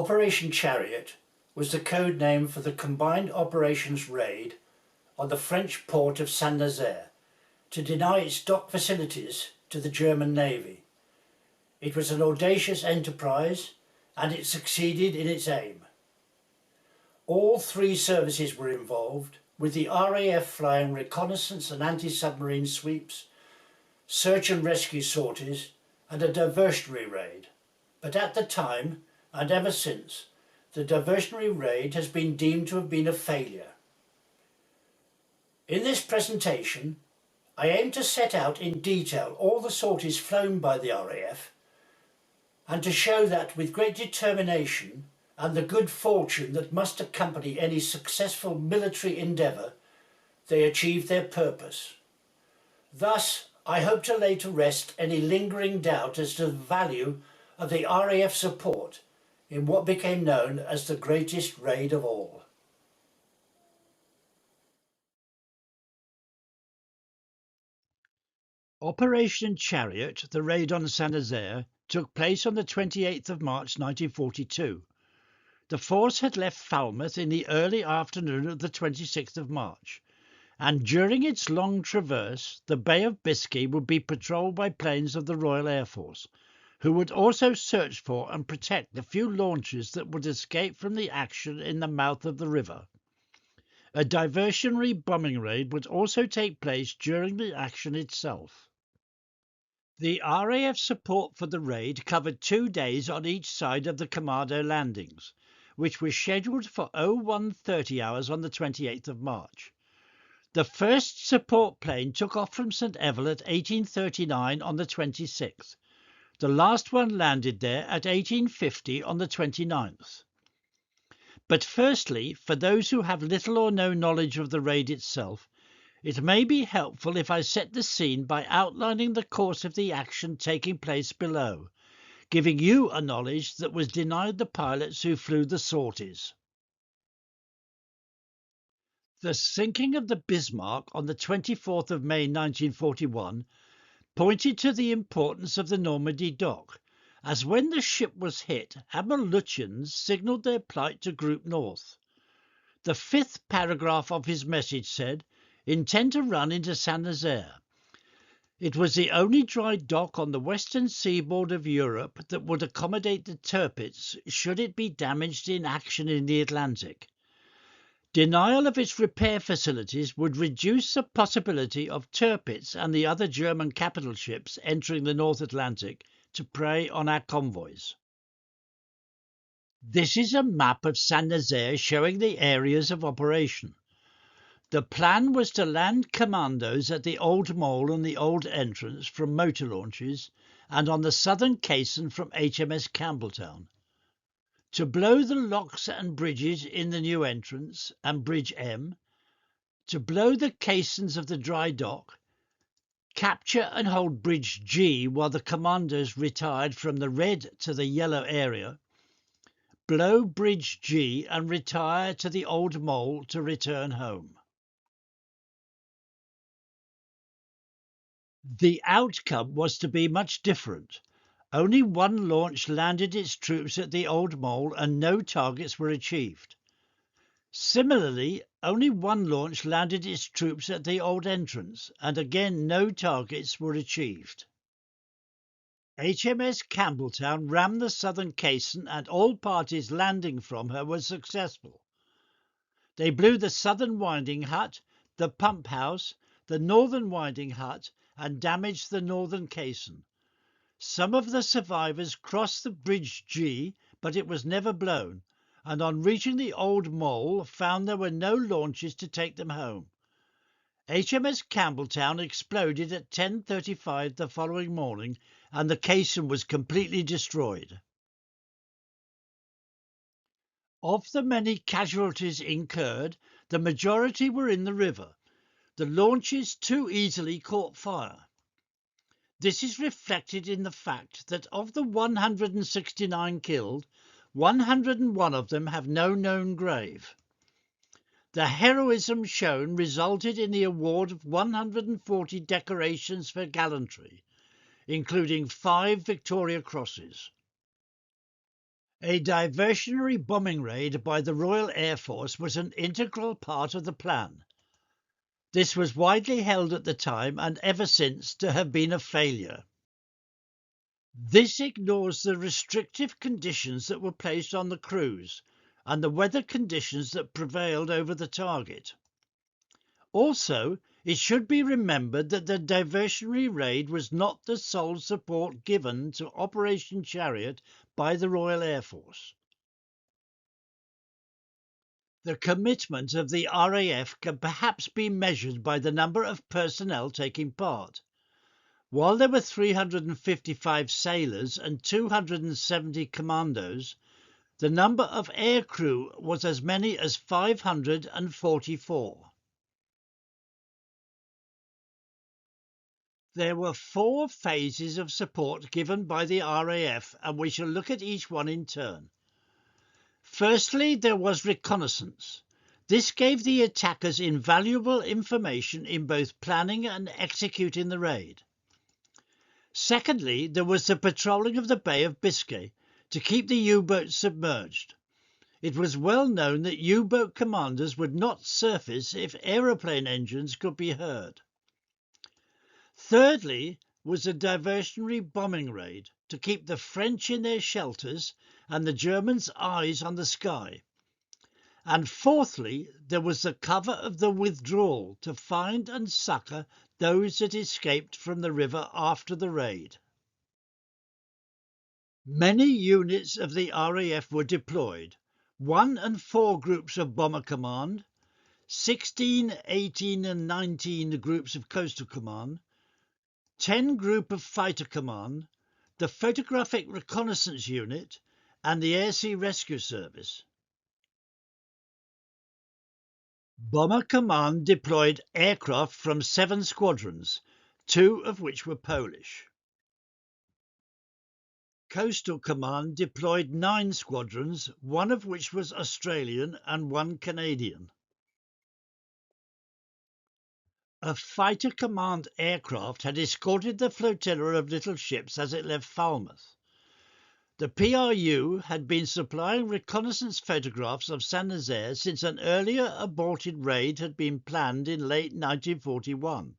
Operation Chariot was the code name for the combined operations raid on the French port of St Nazaire to deny its dock facilities to the German Navy. It was an audacious enterprise and it succeeded in its aim. All three services were involved, with the RAF flying reconnaissance and anti-submarine sweeps, search and rescue sorties and a diversionary raid. But at the time, and ever since, the diversionary raid has been deemed to have been a failure. In this presentation, I aim to set out in detail all the sorties flown by the RAF and to show that with great determination and the good fortune that must accompany any successful military endeavour, they achieved their purpose. Thus, I hope to lay to rest any lingering doubt as to the value of the RAF support in what became known as the greatest raid of all. Operation Chariot, the raid on St Nazaire, took place on the 28th of March 1942. The force had left Falmouth in the early afternoon of the 26th of March, and during its long traverse, the Bay of Biscay would be patrolled by planes of the Royal Air Force, who would also search for and protect the few launches that would escape from the action in the mouth of the river. A diversionary bombing raid would also take place during the action itself. The RAF support for the raid covered 2 days on each side of the Commando landings, which were scheduled for 0130 hours on the 28th of March. The first support plane took off from St Evel at 1839 on the 26th. The last one landed there at 1850 on the 29th. But firstly, for those who have little or no knowledge of the raid itself, it may be helpful if I set the scene by outlining the course of the action taking place below, giving you a knowledge that was denied the pilots who flew the sorties. The sinking of the Bismarck on the 24th of May 1941 pointed to the importance of the Normandy dock, as when the ship was hit, Admiral Lutyens signalled their plight to Group North. The 5th paragraph of his message said, "Intend to run into St Nazaire." It was the only dry dock on the western seaboard of Europe that would accommodate the Tirpitz should it be damaged in action in the Atlantic. Denial of its repair facilities would reduce the possibility of Tirpitz and the other German capital ships entering the North Atlantic to prey on our convoys. This is a map of St Nazaire showing the areas of operation. The plan was to land commandos at the Old Mole and the Old Entrance from motor launches and on the southern caisson from HMS Campbelltown. To blow the locks and bridges in the new entrance and Bridge M, to blow the caissons of the dry dock, capture and hold Bridge G while the commandos retired from the red to the yellow area, blow Bridge G and retire to the Old Mole to return home. The outcome was to be much different. Only one launch landed its troops at the Old Mole and no targets were achieved. Similarly, only one launch landed its troops at the Old Entrance and again no targets were achieved. HMS Campbelltown rammed the southern caisson and all parties landing from her were successful. They blew the southern winding hut, the pump house, the northern winding hut and damaged the northern caisson. Some of the survivors crossed the Bridge G, but it was never blown, and on reaching the Old Mole found there were no launches to take them home. HMS Campbelltown exploded at 10:35 the following morning, and the caisson was completely destroyed. Of the many casualties incurred, the majority were in the river. The launches too easily caught fire. This is reflected in the fact that of the 169 killed, 101 of them have no known grave. The heroism shown resulted in the award of 140 decorations for gallantry, including 5 Victoria Crosses. A diversionary bombing raid by the Royal Air Force was an integral part of the plan. This was widely held at the time and ever since to have been a failure. This ignores the restrictive conditions that were placed on the crews and the weather conditions that prevailed over the target. Also, it should be remembered that the diversionary raid was not the sole support given to Operation Chariot by the Royal Air Force. The commitment of the RAF can perhaps be measured by the number of personnel taking part. While there were 355 sailors and 270 commandos, the number of aircrew was as many as 544. There were 4 phases of support given by the RAF, and we shall look at each one in turn. Firstly, there was reconnaissance. This gave the attackers invaluable information in both planning and executing the raid. Secondly, there was the patrolling of the Bay of Biscay to keep the U-boats submerged. It was well known that U-boat commanders would not surface if aeroplane engines could be heard. Thirdly was the diversionary bombing raid to keep the French in their shelters and the Germans' eyes on the sky. And fourthly, there was the cover of the withdrawal to find and succour those that escaped from the river after the raid. Many units of the RAF were deployed, 1 and 4 groups of Bomber Command, 16, 18 and 19 groups of Coastal Command, 10 group of Fighter Command, the Photographic Reconnaissance Unit, and the Air Sea Rescue Service. Bomber Command deployed aircraft from 7 squadrons, 2 of which were Polish. Coastal Command deployed 9 squadrons, 1 of which was Australian and 1 Canadian. A Fighter Command aircraft had escorted the flotilla of little ships as it left Falmouth. The PRU had been supplying reconnaissance photographs of St Nazaire since an earlier aborted raid had been planned in late 1941,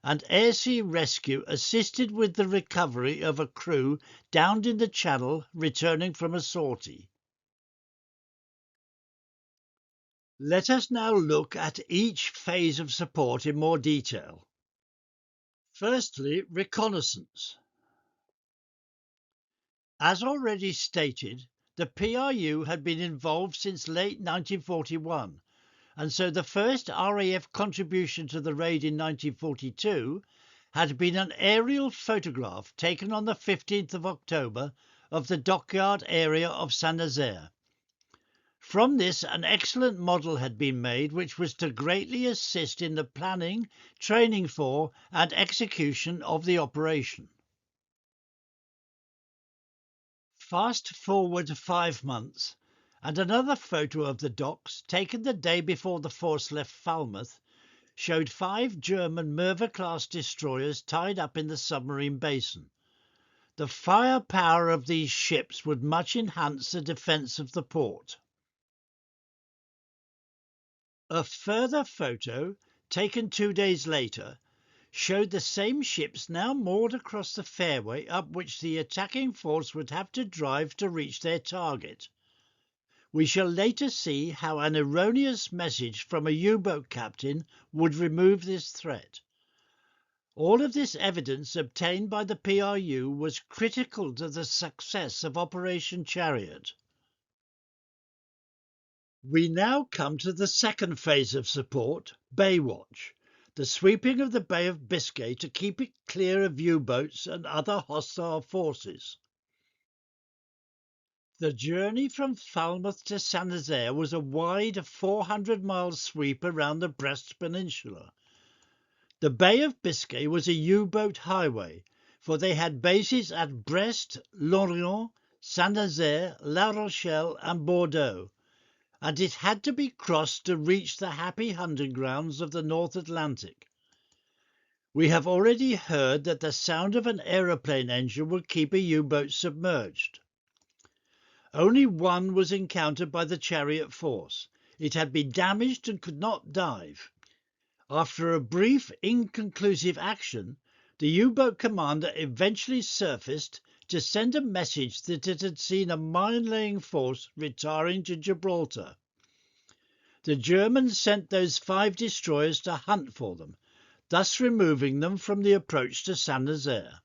and Air Sea Rescue assisted with the recovery of a crew downed in the Channel returning from a sortie. Let us now look at each phase of support in more detail. Firstly, reconnaissance. As already stated, the PRU had been involved since late 1941, and so the first RAF contribution to the raid in 1942 had been an aerial photograph taken on the 15th of October of the dockyard area of St Nazaire. From this, an excellent model had been made which was to greatly assist in the planning, training for, and execution of the operation. Fast forward 5 months, and another photo of the docks, taken the day before the force left Falmouth, showed 5 German Merva-class destroyers tied up in the submarine basin. The firepower of these ships would much enhance the defence of the port. A further photo, taken 2 days later, showed the same ships now moored across the fairway up which the attacking force would have to drive to reach their target. We shall later see how an erroneous message from a U-boat captain would remove this threat. All of this evidence obtained by the PRU was critical to the success of Operation Chariot. We now come to the second phase of support, Baywatch, the sweeping of the Bay of Biscay to keep it clear of U-boats and other hostile forces. The journey from Falmouth to St Nazaire was a wide 400-mile sweep around the Brest Peninsula. The Bay of Biscay was a U-boat highway, for they had bases at Brest, Lorient, St Nazaire, La Rochelle and Bordeaux, and it had to be crossed to reach the happy hunting grounds of the North Atlantic. We have already heard that the sound of an aeroplane engine would keep a U-boat submerged. Only one was encountered by the Chariot force. It had been damaged and could not dive. After a brief, inconclusive action, the U-boat commander eventually surfaced to send a message that it had seen a mine-laying force retiring to Gibraltar. The Germans sent those 5 destroyers to hunt for them, thus removing them from the approach to St Nazaire.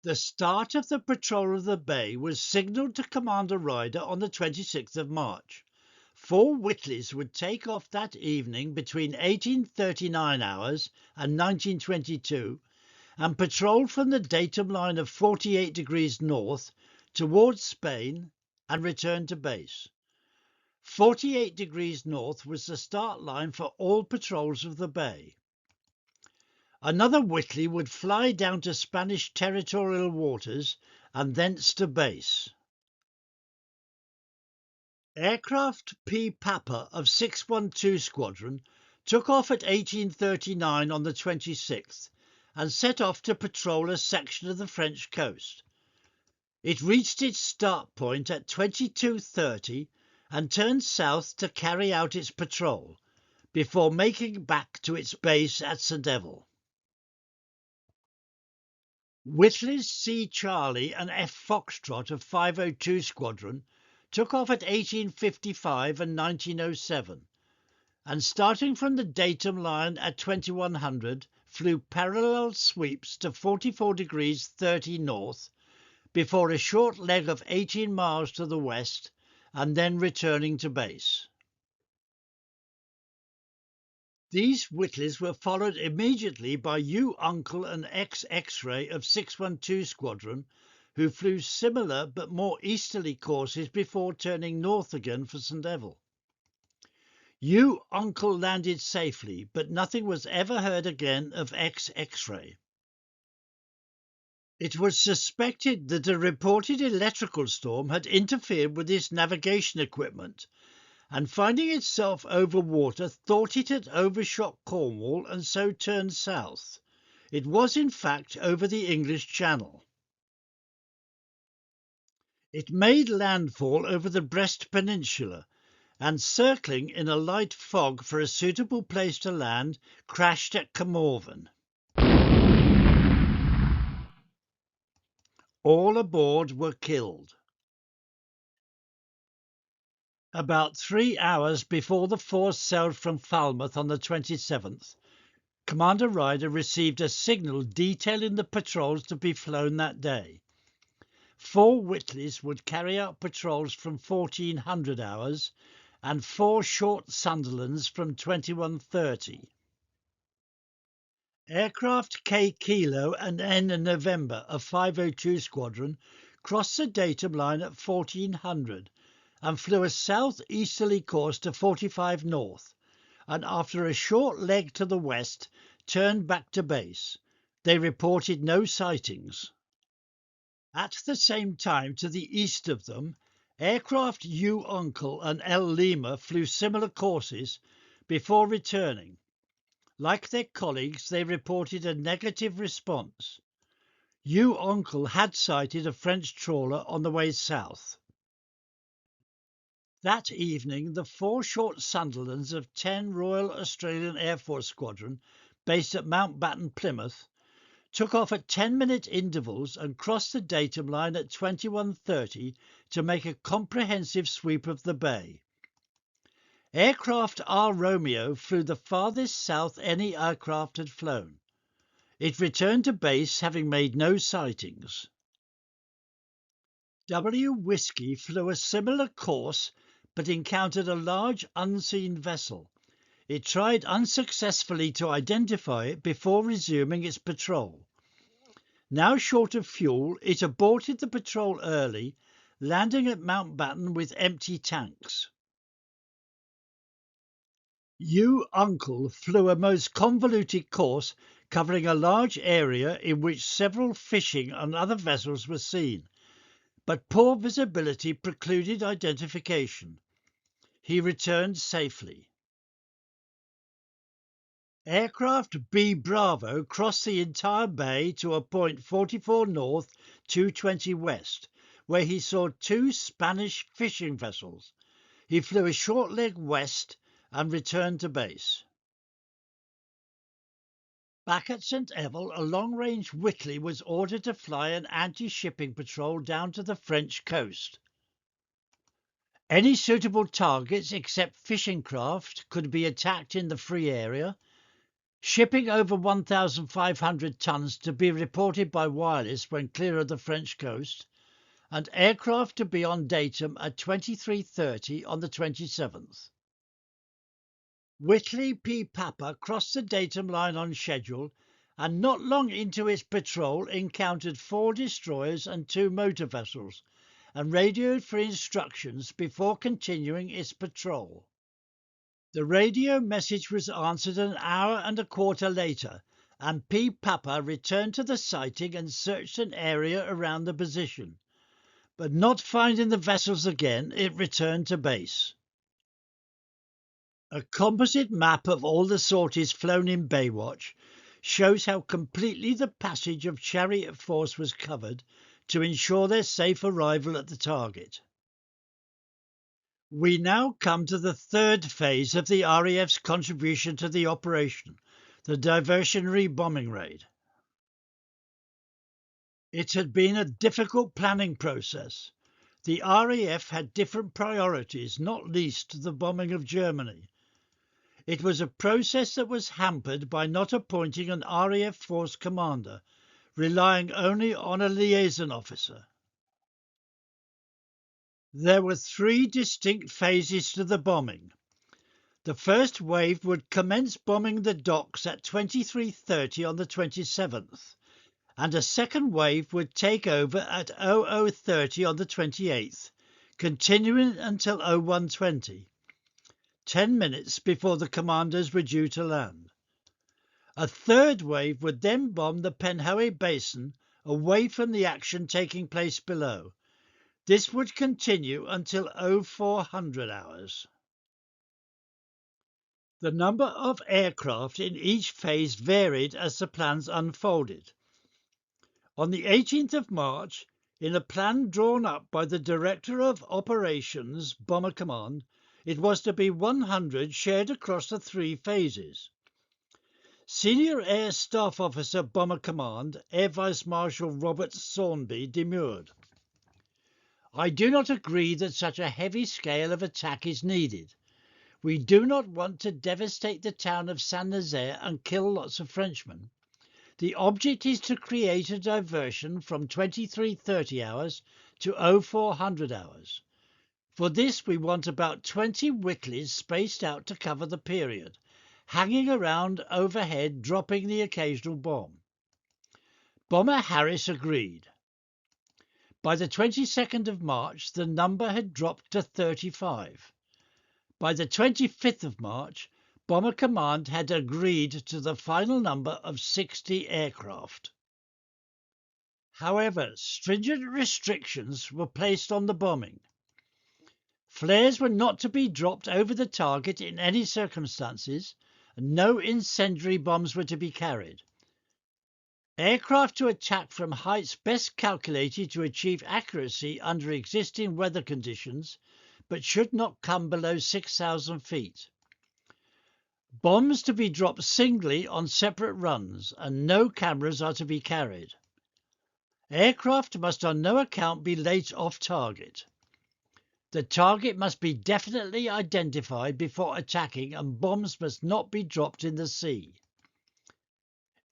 The start of the patrol of the bay was signalled to Commander Ryder on the 26th of March. 4 Whitleys would take off that evening between 1839 hours and 1922 and patrol from the datum line of 48 degrees north towards Spain and return to base. 48 degrees north was the start line for all patrols of the bay. Another Whitley would fly down to Spanish territorial waters and thence to base. Aircraft P. Papa of 612 Squadron took off at 1839 on the 26th and set off to patrol a section of the French coast. It reached its start point at 22:30 and turned south to carry out its patrol, before making back to its base at St Evell. Whitley's C. Charlie and F. Foxtrot of 502 Squadron took off at 1855 and 1907, and starting from the datum line at 2100, flew parallel sweeps to 44 degrees 30 north, before a short leg of 18 miles to the west, and then returning to base. These Whitleys were followed immediately by U Uncle and X X-ray of 612 Squadron, who flew similar but more easterly courses before turning north again for St Evell. U Uncle landed safely, but nothing was ever heard again of X X-ray. It was suspected that a reported electrical storm had interfered with its navigation equipment, and finding itself over water, thought it had overshot Cornwall and so turned south. It was in fact over the English Channel. It made landfall over the Brest Peninsula, and circling in a light fog for a suitable place to land, crashed at Carmarthen. All aboard were killed. About 3 hours before the force sailed from Falmouth on the 27th, Commander Ryder received a signal detailing the patrols to be flown that day. 4 Whitleys would carry out patrols from 1400 hours and 4 short Sunderlands from 2130. Aircraft K Kilo and N November of 502 Squadron crossed the datum line at 1400 and flew a south-easterly course to 45 north, and after a short leg to the west, turned back to base. They reported no sightings. At the same time, to the east of them, aircraft U Uncle and L Lima flew similar courses before returning. Like their colleagues, they reported a negative response. U Uncle had sighted a French trawler on the way south. That evening, the 4 short Sunderlands of 10 Royal Australian Air Force Squadron, based at Mountbatten, Plymouth, took off at 10-minute intervals and crossed the datum line at 21:30 to make a comprehensive sweep of the bay. Aircraft R Romeo flew the farthest south any aircraft had flown. It returned to base, having made no sightings. W Whiskey flew a similar course, but encountered a large unseen vessel. It tried unsuccessfully to identify it before resuming its patrol. Now short of fuel, it aborted the patrol early, landing at Mountbatten with empty tanks. U Uncle flew a most convoluted course covering a large area in which several fishing and other vessels were seen, but poor visibility precluded identification. He returned safely. Aircraft B Bravo crossed the entire bay to a point 44 north, 220 west, where he saw two Spanish fishing vessels. He flew a short leg west and returned to base. Back at St Nazaire, a long-range Whitley was ordered to fly an anti-shipping patrol down to the French coast. Any suitable targets except fishing craft could be attacked in the free area. Shipping over 1,500 tons to be reported by wireless when clear of the French coast, and aircraft to be on datum at 23:30 on the 27th. Whitley P. Papa crossed the datum line on schedule and not long into its patrol encountered 4 destroyers and 2 motor vessels and radioed for instructions before continuing its patrol. The radio message was answered an hour and a quarter later, and P. Papa returned to the sighting and searched an area around the position. But not finding the vessels again, it returned to base. A composite map of all the sorties flown in Baywatch shows how completely the passage of Chariot force was covered to ensure their safe arrival at the target. We now come to the third phase of the RAF's contribution to the operation, the diversionary bombing raid. It had been a difficult planning process. The RAF had different priorities, not least the bombing of Germany. It was a process that was hampered by not appointing an RAF force commander, relying only on a liaison officer. There were 3 distinct phases to the bombing. The first wave would commence bombing the docks at 23:30 on the 27th, and a second wave would take over at 00:30 on the 28th, continuing until 01:20, 10 minutes before the commanders were due to land. A third wave would then bomb the Penhoe Basin away from the action taking place below. This would continue until 0400 hours. The number of aircraft in each phase varied as the plans unfolded. On the 18th of March, in a plan drawn up by the Director of Operations Bomber Command, it was to be 100 shared across the 3 phases. Senior Air Staff Officer Bomber Command, Air Vice Marshal Robert Sawnby, demurred. I do not agree that such a heavy scale of attack is needed. We do not want to devastate the town of St Nazaire and kill lots of Frenchmen. The object is to create a diversion from 23:30 hours to 0400 hours. For this we want about 20 Whitleys spaced out to cover the period, hanging around overhead dropping the occasional bomb. Bomber Harris agreed. By the 22nd of March, the number had dropped to 35. By the 25th of March, Bomber Command had agreed to the final number of 60 aircraft. However, stringent restrictions were placed on the bombing. Flares were not to be dropped over the target in any circumstances, and no incendiary bombs were to be carried. Aircraft to attack from heights best calculated to achieve accuracy under existing weather conditions, but should not come below 6,000 feet. Bombs to be dropped singly on separate runs, and no cameras are to be carried. Aircraft must on no account be late off target. The target must be definitely identified before attacking, and bombs must not be dropped in the sea.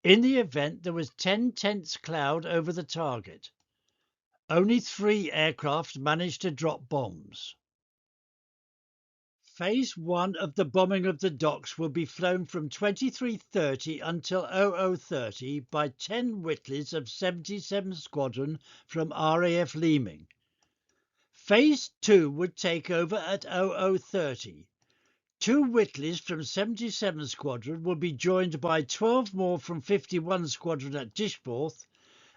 In the event there was 10 tenths cloud over the target, only 3 aircraft managed to drop bombs. Phase 1 of the bombing of the docks will be flown from 23:30 until 00:30 by 10 Whitleys of 77 Squadron from RAF Leeming. Phase 2 would take over at 00:30. 2 Whitleys from 77 Squadron will be joined by 12 more from 51 Squadron at Dishforth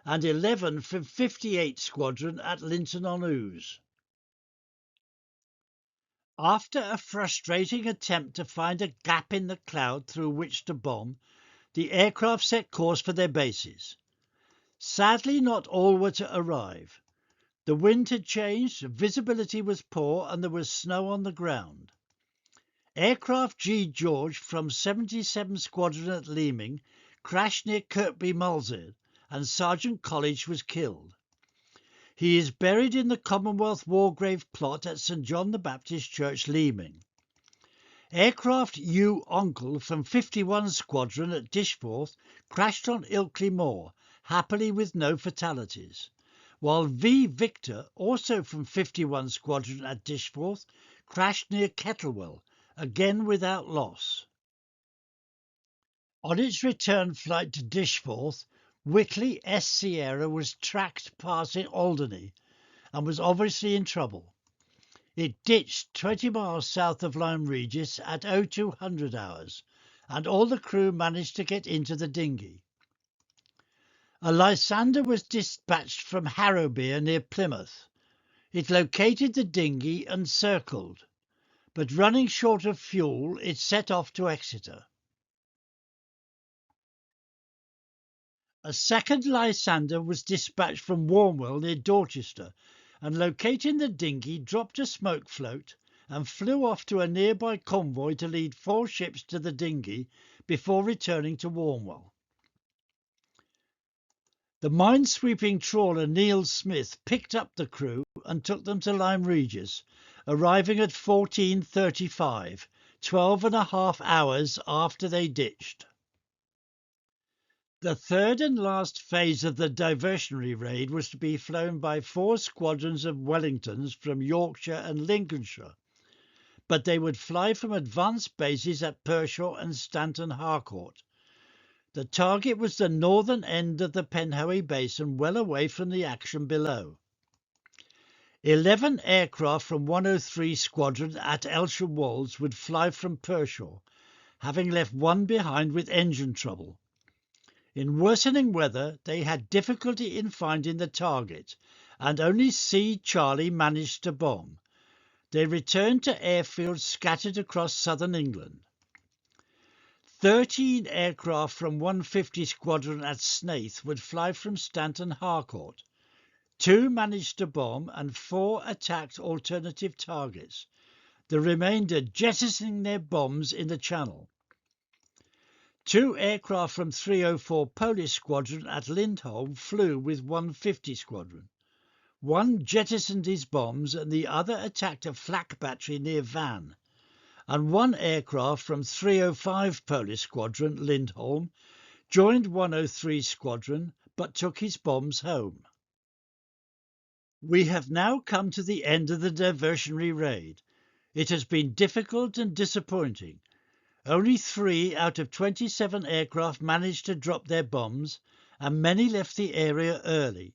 and 11 from 58 Squadron at Linton-on-Ouse. After a frustrating attempt to find a gap in the cloud through which to bomb, the aircraft set course for their bases. Sadly, not all were to arrive. The wind had changed, visibility was poor, and there was snow on the ground. Aircraft G. George from 77 Squadron at Leeming crashed near Kirkby Mulzid, and Sergeant College was killed. He is buried in the Commonwealth War Grave plot at St John the Baptist Church, Leeming. Aircraft U. Oncle from 51 Squadron at Dishforth crashed on Ilkley Moor, happily with no fatalities, while V. Victor, also from 51 Squadron at Dishforth, crashed near Kettlewell, again without loss. On its return flight to Dishforth, Whitley S. Sierra was tracked passing Alderney and was obviously in trouble. It ditched 20 miles south of Lyme Regis at 0200 hours, and all the crew managed to get into the dinghy. A Lysander was dispatched from Harrowby near Plymouth. It located the dinghy and circled, but running short of fuel, it set off to Exeter. A second Lysander was dispatched from Warmwell near Dorchester, and locating the dinghy, dropped a smoke float and flew off to a nearby convoy to lead 4 ships to the dinghy before returning to Warmwell. The minesweeping trawler Neil Smith picked up the crew and took them to Lyme Regis, arriving at 14:35, 12.5 hours after they ditched. The third and last phase of the diversionary raid was to be flown by 4 squadrons of Wellingtons from Yorkshire and Lincolnshire, but they would fly from advanced bases at Pershaw and Stanton Harcourt. The target was the northern end of the Penhoe Basin, well away from the action below. 11 aircraft from 103 Squadron at Aylsham Wolds would fly from Pershaw, having left 1 behind with engine trouble. In worsening weather, they had difficulty in finding the target, and only C. Charlie managed to bomb. They returned to airfields scattered across southern England. 13 aircraft from 150 Squadron at Snaith would fly from Stanton Harcourt. 2 managed to bomb, and 4 attacked alternative targets, the remainder jettisoning their bombs in the Channel. 2 aircraft from 304 Polish Squadron at Lindholm flew with 150 Squadron. 1 jettisoned his bombs and the other attacked a flak battery near Van. And 1 aircraft from 305 Polish Squadron, Lindholm, joined 103 Squadron but took his bombs home. We have now come to the end of the diversionary raid. It has been difficult and disappointing. Only 3 out of 27 aircraft managed to drop their bombs, and many left the area early.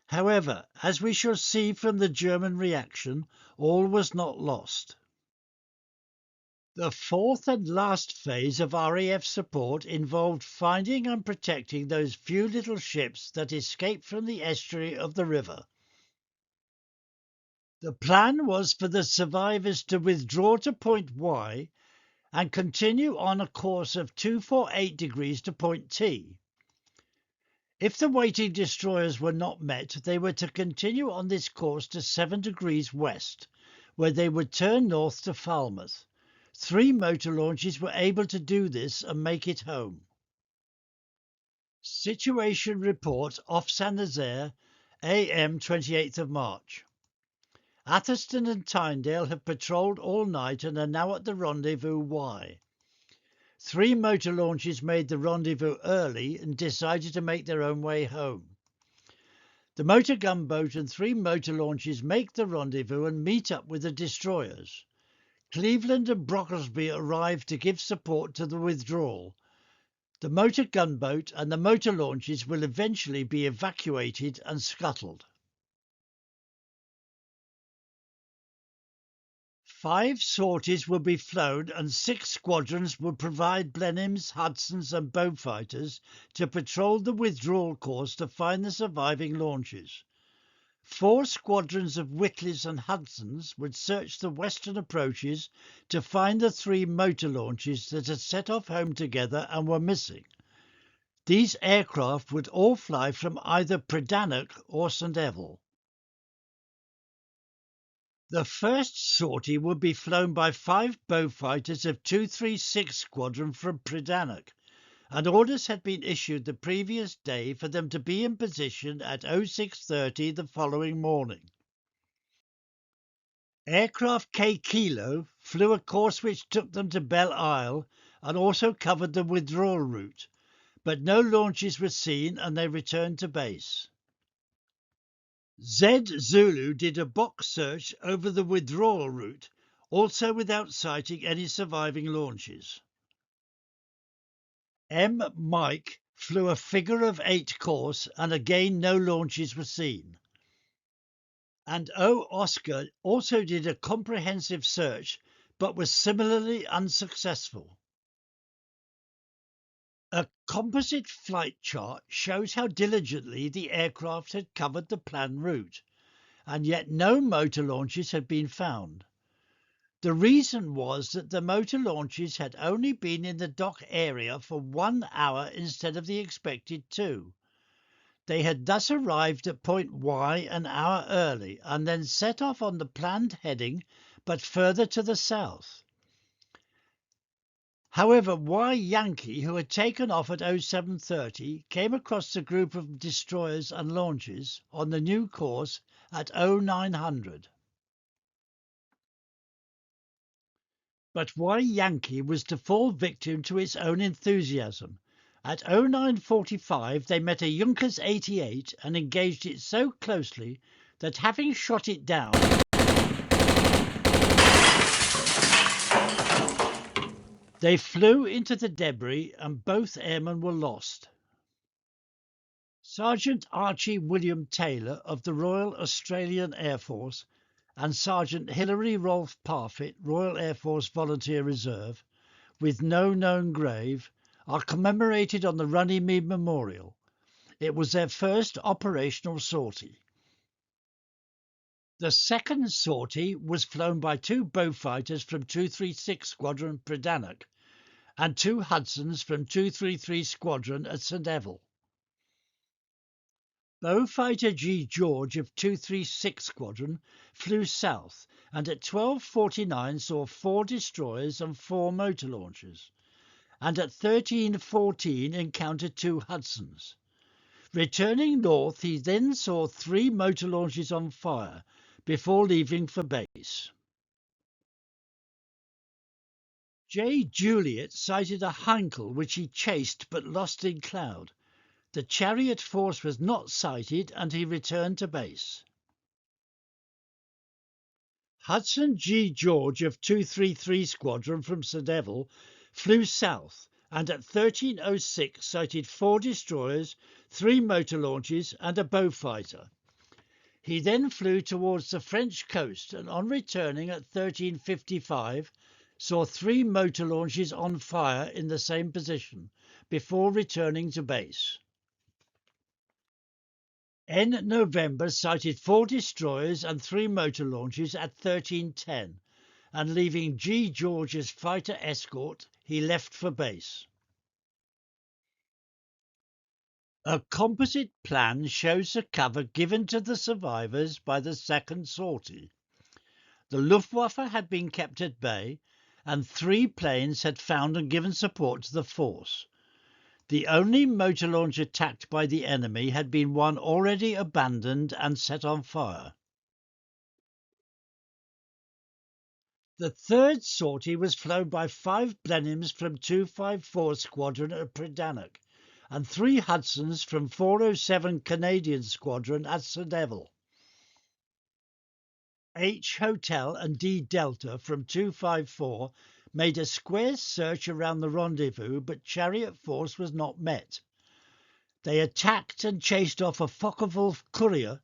However, as we shall see from the German reaction, all was not lost. The fourth and last phase of RAF support involved finding and protecting those few little ships that escaped from the estuary of the river. The plan was for the survivors to withdraw to point Y and continue on a course of 248 degrees to point T. If the waiting destroyers were not met, they were to continue on this course to 7 degrees west, where they would turn north to Falmouth. 3 motor launches were able to do this and make it home. Situation report off St Nazaire, AM 28th of March. Atherstone and Tynedale have patrolled all night and are now at the rendezvous Y. 3 motor launches made the rendezvous early and decided to make their own way home. The motor gunboat and 3 motor launches make the rendezvous and meet up with the destroyers. Cleveland and Brocklesby arrive to give support to the withdrawal. The motor gunboat and the motor launches will eventually be evacuated and scuttled. 5 sorties will be flown and 6 squadrons will provide Blenheims, Hudsons and Beaufighters to patrol the withdrawal course to find the surviving launches. 4 squadrons of Whitleys and Hudsons would search the western approaches to find the 3 motor launches that had set off home together and were missing. These aircraft would all fly from either Predannock or St Evell. The first sortie would be flown by 5 Beaufighters of 236 Squadron from Predannock, and orders had been issued the previous day for them to be in position at 06:30 the following morning. Aircraft K Kilo flew a course which took them to Belle Isle and also covered the withdrawal route, but no launches were seen and they returned to base. Z Zulu did a box search over the withdrawal route, also without sighting any surviving launches. M Mike flew a figure of 8 course and again no launches were seen. And O Oscar also did a comprehensive search but was similarly unsuccessful. A composite flight chart shows how diligently the aircraft had covered the planned route, and yet no motor launches had been found. The reason was that the motor launches had only been in the dock area for 1 hour instead of the expected 2. They had thus arrived at point Y an hour early and then set off on the planned heading, but further to the south. However, Y Yankee, who had taken off at 07:30, came across the group of destroyers and launches on the new course at 0900. But Y Yankee was to fall victim to its own enthusiasm. At 09:45 they met a Junkers 88 and engaged it so closely that, having shot it down, they flew into the debris and both airmen were lost. Sergeant Archie William Taylor of the Royal Australian Air Force and Sergeant Hilary Rolfe Parfitt, Royal Air Force Volunteer Reserve, with no known grave, are commemorated on the Runnymede Memorial. It was their first operational sortie. The second sortie was flown by 2 Beaufighters from 236 Squadron Predannock and 2 Hudsons from 233 Squadron at St Evell. Beaufighter G. George of 236 Squadron flew south and at 12:49 saw 4 destroyers and 4 motor launches, and at 13:14 encountered 2 Hudsons. Returning north, he then saw 3 motor launches on fire before leaving for base. J. Juliet sighted a Heinkel which he chased but lost in cloud. The Chariot force was not sighted and he returned to base. Hudson G. George of 233 Squadron from St Evell flew south and at 13:06 sighted 4 destroyers, 3 motor launches and a Beaufighter. He then flew towards the French coast and on returning at 13:55 saw 3 motor launches on fire in the same position before returning to base. N November sighted 4 destroyers and 3 motor launches at 13:10 and leaving G. George's fighter escort, he left for base. A composite plan shows the cover given to the survivors by the second sortie. The Luftwaffe had been kept at bay, and 3 planes had found and given support to the force. The only motor launch attacked by the enemy had been one already abandoned and set on fire. The third sortie was flown by 5 Blenheims from 254 Squadron at Predannock and 3 Hudsons from 407 Canadian Squadron at St Evell. H Hotel and D Delta from 254 made a square search around the rendezvous, but Chariot force was not met. They attacked and chased off a Focke-Wulf courier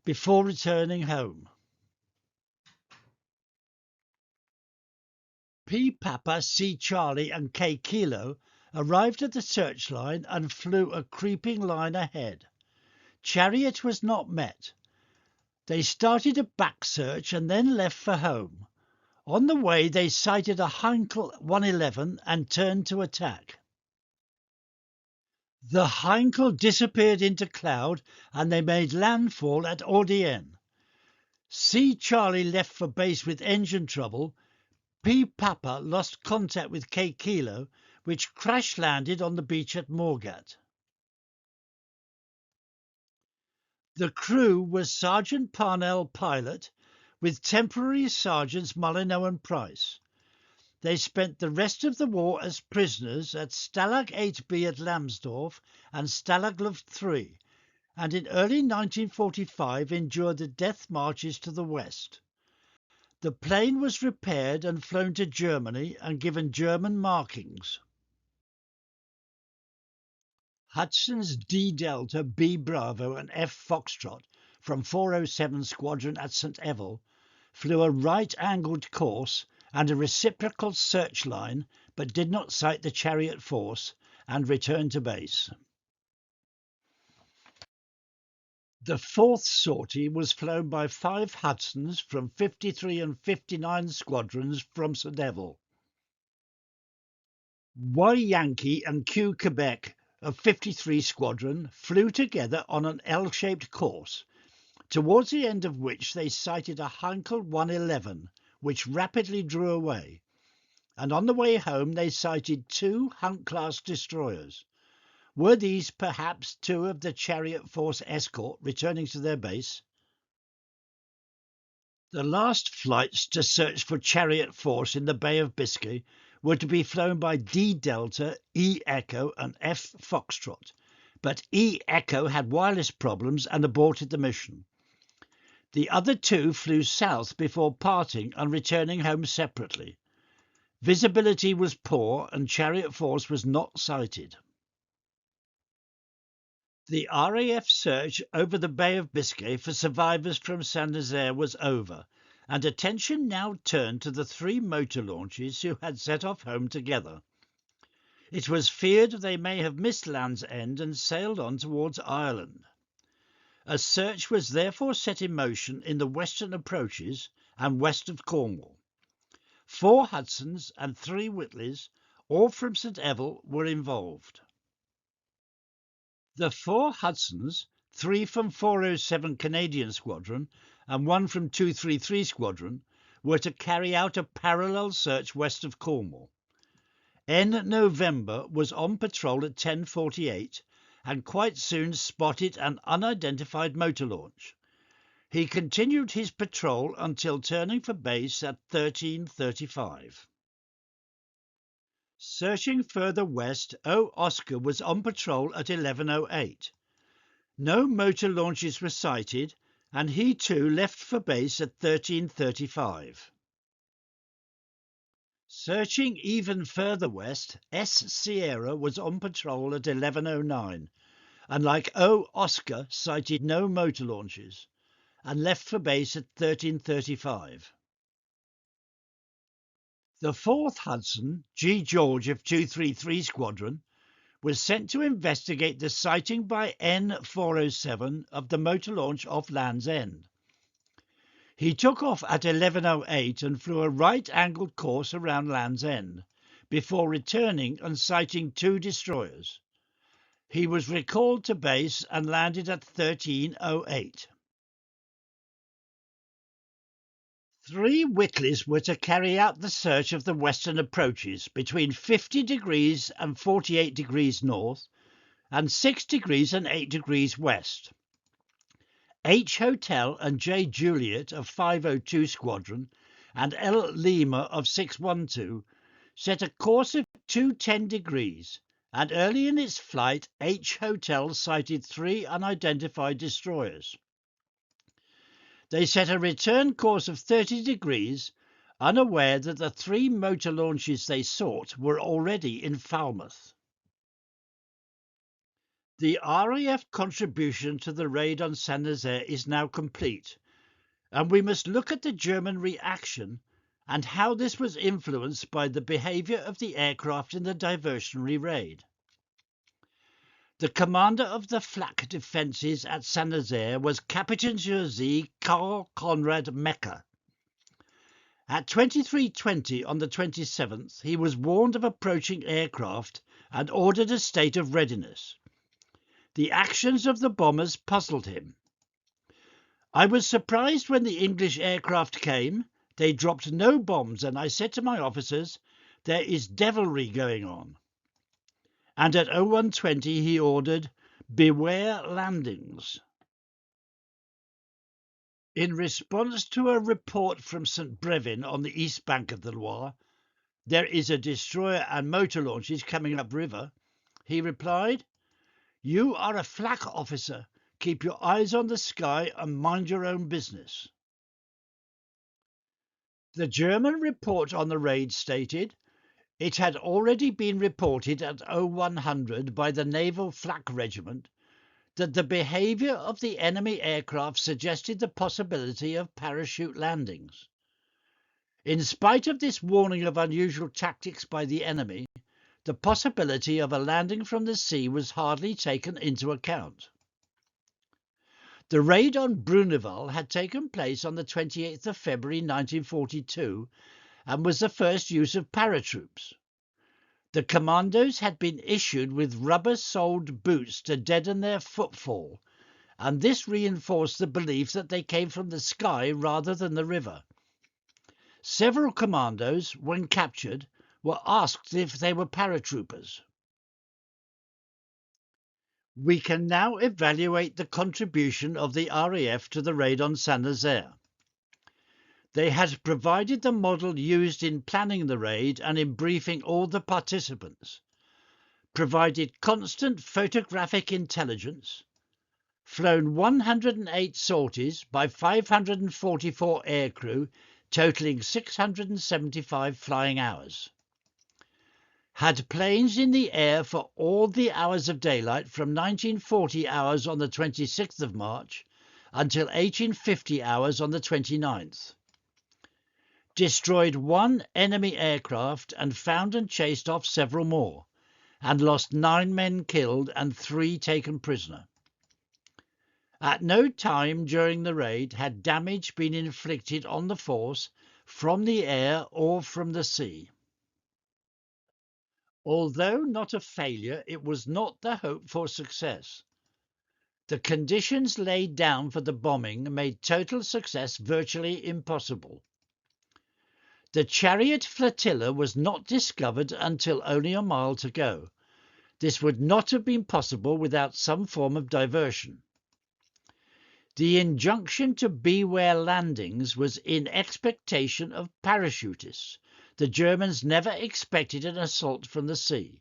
before returning home. P Papa, C Charlie and K Kilo arrived at the searchline and flew a creeping line ahead. Chariot was not met. They started a back search and then left for home. On the way, they sighted a Heinkel 111 and turned to attack. The Heinkel disappeared into cloud and they made landfall at Audien. C. Charlie left for base with engine trouble. P. Papa lost contact with K. Kilo, which crash-landed on the beach at Morgat. The crew was Sergeant Parnell pilot, with temporary Sergeants Molyneux and Price. They spent the rest of the war as prisoners at Stalag 8B at Lambsdorff and Stalag Luft 3, and in early 1945 endured the death marches to the west. The plane was repaired and flown to Germany and given German markings. Hudson's D Delta, B Bravo and F Foxtrot from 407 Squadron at St Evell flew a right-angled course and a reciprocal search line, but did not sight the Chariot force and returned to base. The fourth sortie was flown by 5 Hudsons from 53 and 59 squadrons from St Evell. Y Yankee and Q Quebec of 53 Squadron flew together on an L-shaped course, towards the end of which they sighted a Heinkel 111, which rapidly drew away, and on the way home they sighted 2 Hunt-class destroyers. Were these perhaps 2 of the Chariot force escort returning to their base? The last flights to search for Chariot force in the Bay of Biscay were to be flown by D Delta, E Echo and F Foxtrot, but E Echo had wireless problems and aborted the mission. The other 2 flew south before parting and returning home separately. Visibility was poor and Chariot force was not sighted. The RAF search over the Bay of Biscay for survivors from St Nazaire was over, and attention now turned to the 3 motor launches who had set off home together. It was feared they may have missed Land's End and sailed on towards Ireland. A search was therefore set in motion in the western approaches and west of Cornwall. 4 Hudsons and 3 Whitleys, all from St Evell, were involved. The 4 Hudsons, 3 from 407 Canadian Squadron and 1 from 233 Squadron, were to carry out a parallel search west of Cornwall. N. November was on patrol at 10:48 and quite soon spotted an unidentified motor launch. He continued his patrol until turning for base at 13:35. Searching further west, O. Oscar was on patrol at 11:08. No motor launches were sighted, and he too left for base at 13:35. Searching even further west, S. Sierra was on patrol at 11:09, and like O. Oscar sighted no motor launches, and left for base at 13:35. The 4th Hudson, G. George of 233 Squadron, was sent to investigate the sighting by N407 of the motor launch off Land's End. He took off at 11:08 and flew a right-angled course around Land's End, before returning and sighting 2 destroyers. He was recalled to base and landed at 13:08. 3 Whitleys were to carry out the search of the western approaches between 50 degrees and 48 degrees north and 6 degrees and 8 degrees west. H. Hotel and J. Juliet of 502 Squadron and L. Lima of 612 set a course of 210 degrees, and early in its flight H. Hotel sighted 3 unidentified destroyers. They set a return course of 30 degrees, unaware that the 3 motor launches they sought were already in Falmouth. The RAF contribution to the raid on St Nazaire is now complete, and we must look at the German reaction and how this was influenced by the behaviour of the aircraft in the diversionary raid. The commander of the flak defences at St Nazaire was Captain Jersey Karl Conrad Mecker. At 23:20 on the 27th, he was warned of approaching aircraft and ordered a state of readiness. The actions of the bombers puzzled him. "I was surprised when the English aircraft came. They dropped no bombs, and I said to my officers, 'There is devilry going on.'" And at 01:20 he ordered, "Beware landings." In response to a report from St Brevin on the east bank of the Loire, "There is a destroyer and motor launches coming upriver," he replied, "You are a flak officer. Keep your eyes on the sky and mind your own business." The German report on the raid stated, "It had already been reported at 0100 by the Naval Flak Regiment that the behaviour of the enemy aircraft suggested the possibility of parachute landings. In spite of this warning of unusual tactics by the enemy, the possibility of a landing from the sea was hardly taken into account." The raid on Bruneval had taken place on the 28th of February 1942 and was the first use of paratroops. The commandos had been issued with rubber-soled boots to deaden their footfall, and this reinforced the belief that they came from the sky rather than the river. Several commandos, when captured, were asked if they were paratroopers. We can now evaluate the contribution of the RAF to the raid on St Nazaire. They had provided the model used in planning the raid and in briefing all the participants, provided constant photographic intelligence, flown 108 sorties by 544 aircrew, totalling 675 flying hours, had planes in the air for all the hours of daylight from 1940 hours on the 26th of March until 1850 hours on the 29th, destroyed one enemy aircraft and found and chased off several more, and lost 9 men killed and 3 taken prisoner. At no time during the raid had damage been inflicted on the force from the air or from the sea. Although not a failure, it was not the hope for success. The conditions laid down for the bombing made total success virtually impossible. The Chariot flotilla was not discovered until only a mile to go. This would not have been possible without some form of diversion. The injunction to beware landings was in expectation of parachutists. The Germans never expected an assault from the sea.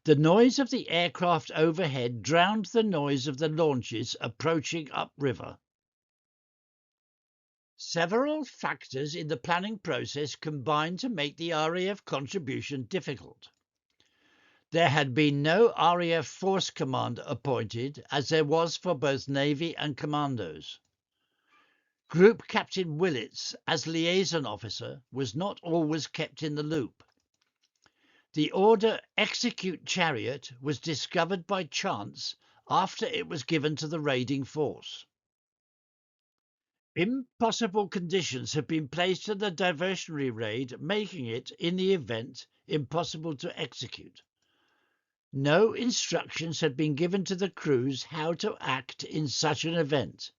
The noise of the aircraft overhead drowned the noise of the launches approaching upriver. Several factors in the planning process combined to make the RAF contribution difficult. There had been no RAF force commander appointed, as there was for both Navy and commandos. Group Captain Willits, as liaison officer, was not always kept in the loop. The order "Execute Chariot" was discovered by chance after it was given to the raiding force. Impossible conditions had been placed in the diversionary raid, making it, in the event, impossible to execute. No instructions had been given to the crews how to act in such an event.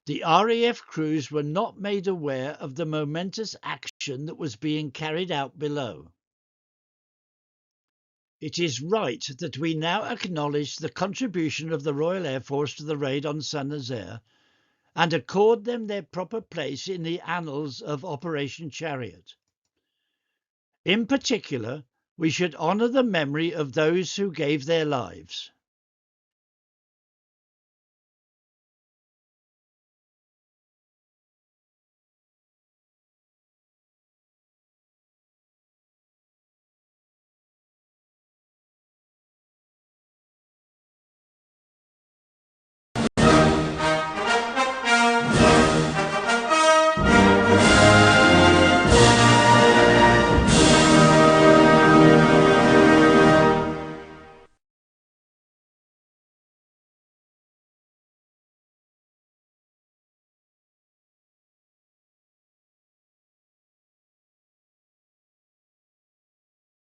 The RAF crews were not made aware of the momentous action that was being carried out below. It is right that we now acknowledge the contribution of the Royal Air Force to the raid on St Nazaire and accord them their proper place in the annals of Operation Chariot. In particular, we should honour the memory of those who gave their lives.